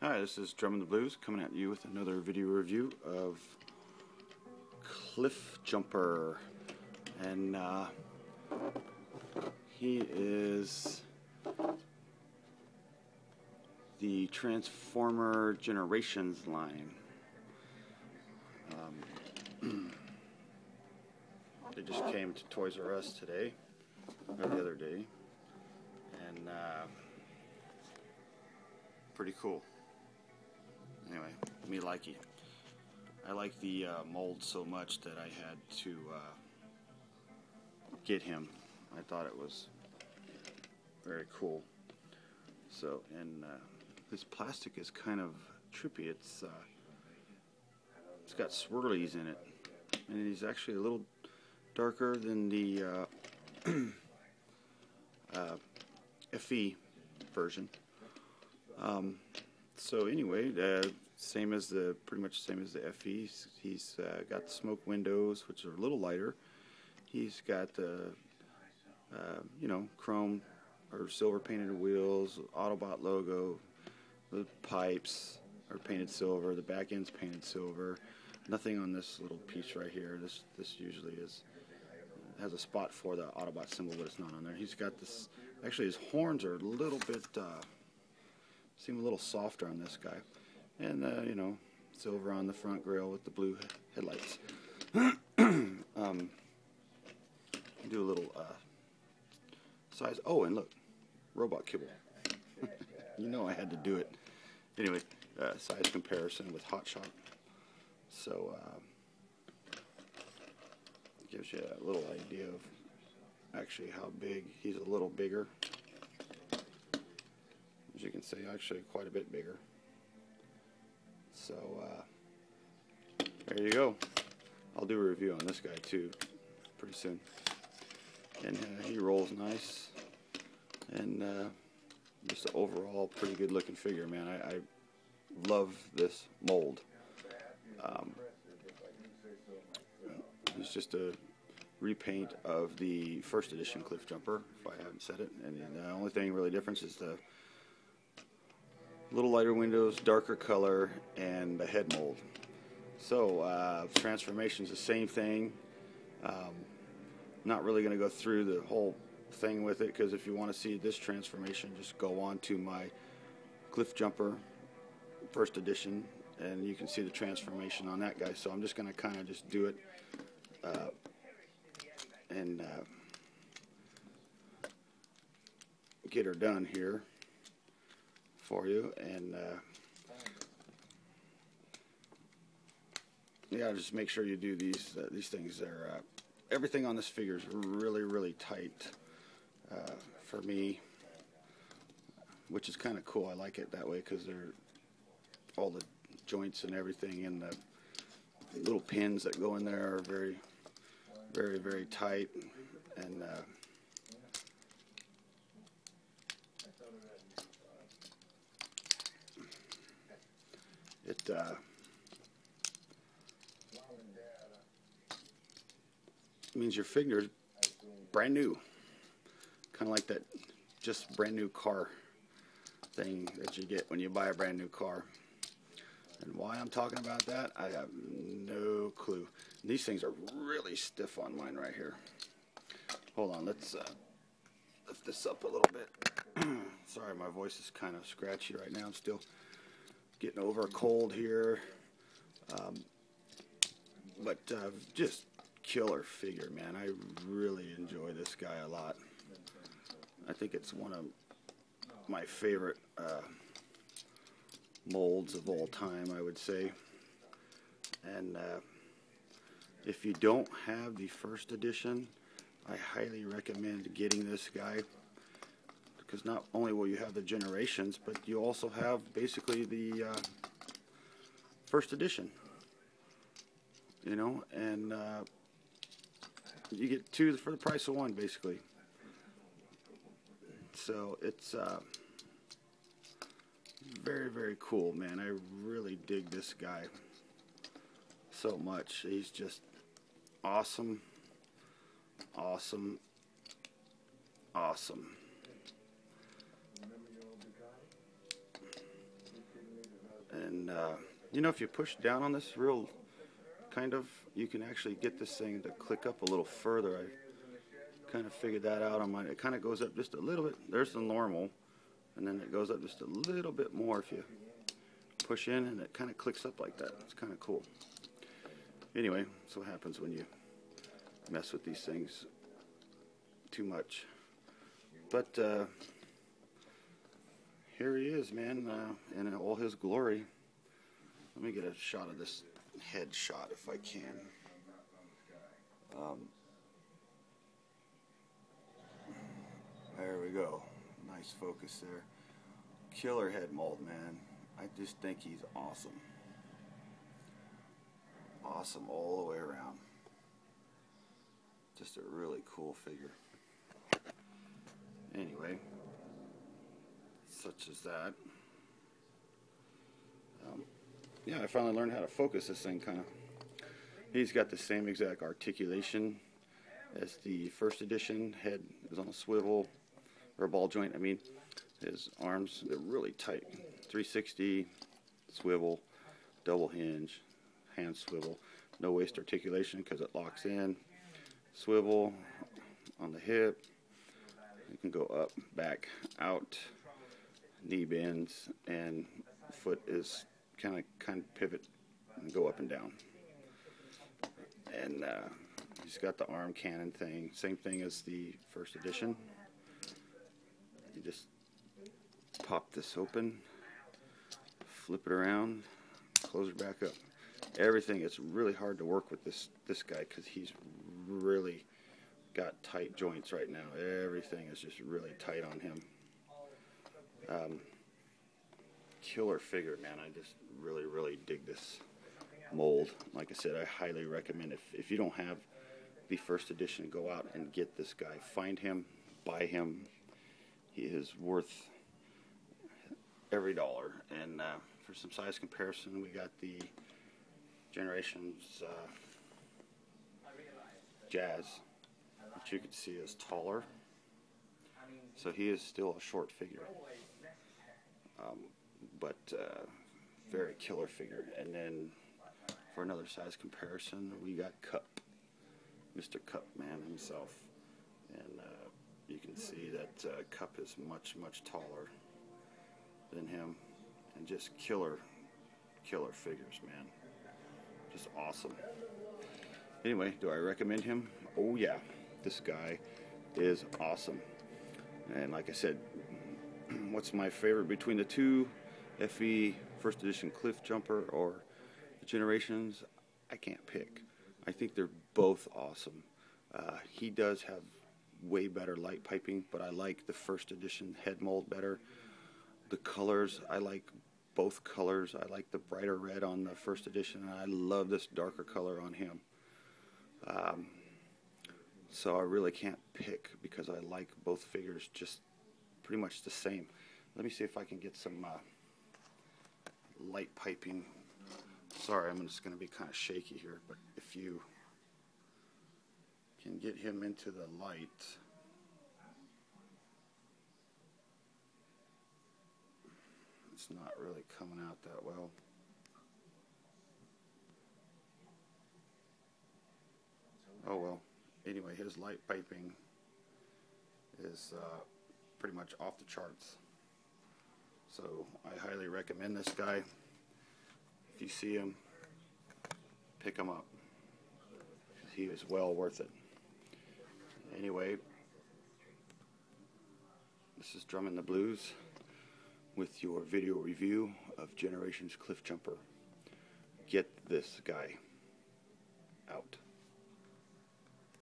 Hi, this is Drum and the Blues coming at you with another video review of Cliff Jumper, and he is the Transformer Generations line. They just came to Toys R Us today, or the other day, and pretty cool. Anyway, me like it. I like the mold so much that I had to get him. I thought it was very cool. So, and this plastic is kind of trippy. It's got swirlies in it, and he's actually a little darker than the FE version. So anyway, same as pretty much the same as the FE. He's got the smoke windows, which are a little lighter. He's got the chrome or silver painted wheels, Autobot logo. The pipes are painted silver. The back end's painted silver. Nothing on this little piece right here. This usually has a spot for the Autobot symbol, but it's not on there. He's got this. Actually, his horns are a little bit. Seem a little softer on this guy, and silver on the front grille with the blue headlights. Do a little size. Oh, and look, robot kibble. I had to do it. Anyway, size comparison with Hot Shot. So gives you a little idea of actually how big. He's a little bigger. As you can see, actually quite a bit bigger. So there you go. I'll do a review on this guy too pretty soon. And he rolls nice, and just an overall pretty good looking figure, man. I love this mold. It's just a repaint of the first edition Cliff Jumper, if I haven't said it. And the only thing really difference is the little lighter windows, darker color, and the head mold. So transformation's the same thing. Not really going to go through the whole thing with it, because if you want to see this transformation, just go on to my Cliff Jumper first edition, and you can see the transformation on that guy. So I'm just going to kind of just do it and get her done here for you. And just make sure you do these things. They're everything on this figure is really tight for me, which is kind of cool. I like it that way because they're all the joints and everything, and the little pins that go in there are very tight. And it means your figure is brand new, kind of like that just brand new car thing that you get when you buy a brand new car. And why I'm talking about that, I have no clue. These things are really stiff on mine right here. Hold on, let's lift this up a little bit. Sorry, my voice is kind of scratchy right now. I'm still getting over a cold here, but just killer figure, man. I really enjoy this guy a lot. I think it's one of my favorite molds of all time, I would say. And if you don't have the first edition, I highly recommend getting this guy, because not only will you have the generations, but you also have basically the first edition, and you get two for the price of one, basically. So it's very cool, man. I really dig this guy so much. He's just awesome. You know, if you push down on this real kind of, you can actually get this thing to click up a little further. I kind of figured that out on mine. It kind of goes up just a little bit. There's the normal, and then it goes up just a little bit more if you push in, and it kind of clicks up like that. It's kind of cool. Anyway, that's what happens when you mess with these things too much. But here he is, man, in all his glory. Let me get a shot of this head shot if I can. There we go. Nice focus there. Killer head mold, man. I just think he's awesome. Awesome all the way around. Just a really cool figure. Anyway, such as that. Yeah, I finally learned how to focus this thing kind of. He's got the same exact articulation as the first edition. Head is on a swivel, or a ball joint, I mean. His arms, they're really tight. 360, swivel, double hinge, hand swivel. No waist articulation because it locks in. Swivel on the hip. You can go up, back, out. Knee bends, and foot is kind of pivot and go up and down. And he's got the arm cannon thing, same thing as the first edition. You just pop this open, flip it around, close it back up. Everything, it's really hard to work with this guy because he's really got tight joints right now. Everything is just really tight on him. Killer figure, man. I just really dig this mold. Like I said, I highly recommend it. If you don't have the first edition, go out and get this guy. Find him, buy him. He is worth every dollar. And for some size comparison, we got the Generations Jazz, which you can see is taller. So he is still a short figure. But very killer figure. And then for another size comparison, we got Cup, Mr. Cup Man himself. And you can see that Cup is much taller than him. And just killer figures, man. Just awesome. Anyway, do I recommend him? Oh yeah, this guy is awesome. And like I said, what's my favorite between the two, FE first edition Cliff Jumper or the Generations? I can't pick. I think they're both awesome. He does have way better light piping, but I like the first edition head mold better. The colors, I like both colors. I like the brighter red on the first edition, and I love this darker color on him. So I really can't pick because I like both figures just pretty much the same. Let me see if I can get some light piping. Sorry, I'm just going to be kind of shaky here, but if you can get him into the light, it's not really coming out that well. Oh well. Anyway, his light piping is pretty much off the charts. So I highly recommend this guy. If you see him, pick him up. He is well worth it. Anyway, this is Drumming the Blues with your video review of Generations Cliff Jumper. Get this guy out.